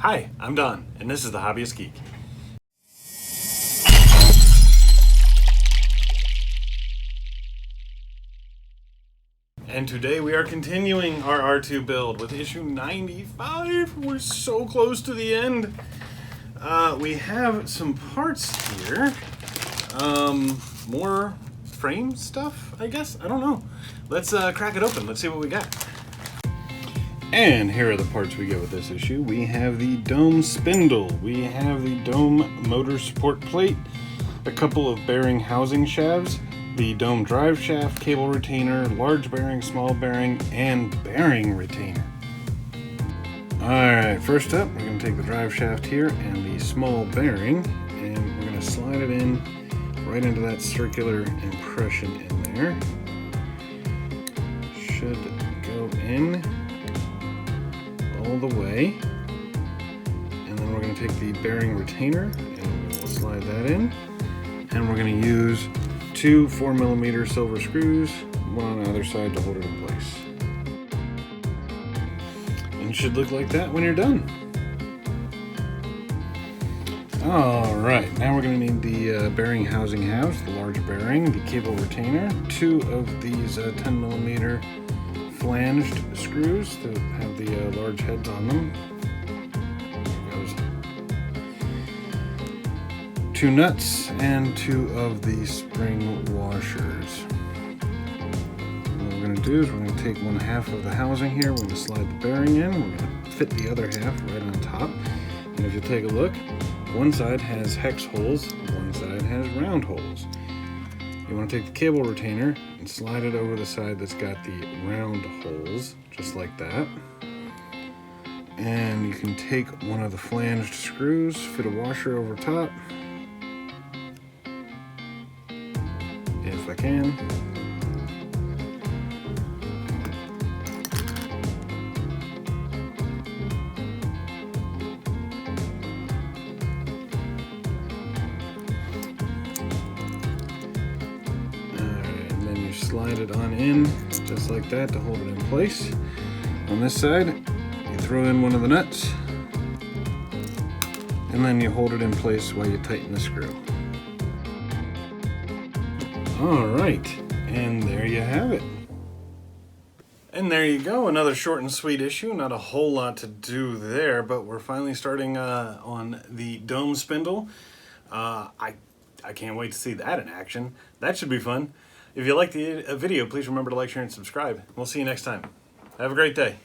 Hi, I'm Don, and this is the Hobbyist Geek. And today we are continuing our R2 build with issue 95. We're so close to the end. We have some parts here. More frame stuff, I guess? I don't know. Let's crack it open. Let's see what we got. And here are the parts we get with this issue. We have the dome spindle. We have the dome motor support plate. A couple of bearing housing shafts. The dome drive shaft, cable retainer, large bearing, small bearing, and bearing retainer. Alright, first up, we're going to take the drive shaft here and the small bearing, and we're going to slide it in right into that circular impression in there. Should go in all the way. And then we're going to take the bearing retainer and we'll slide that in. And we're going to use two 4mm silver screws, one on either side to hold it in place. And it should look like that when you're done. Alright, now we're going to need the bearing housing house, the large bearing, the cable retainer, two of these 10mm flanged screws that have the large heads on them. Two nuts and two of the spring washers. What we're going to do is we're going to take one half of the housing here, we're going to slide the bearing in, we're going to fit the other half right on top. And if you take a look, one side has hex holes, one side has round holes. You want to take the cable retainer and slide it over the side that's got the round holes, just like that. And you can take one of the flanged screws, fit a washer over top, if I can. Slide it on in just like that to hold it in place. On this side, you throw in one of the nuts and then you hold it in place while you tighten the screw. Alright, and there you have it. And there you go, another short and sweet issue. Not a whole lot to do there, but we're finally starting on the dome spindle. I can't wait to see that in action. That should be fun. If you liked the video, please remember to like, share, and subscribe. We'll see you next time. Have a great day.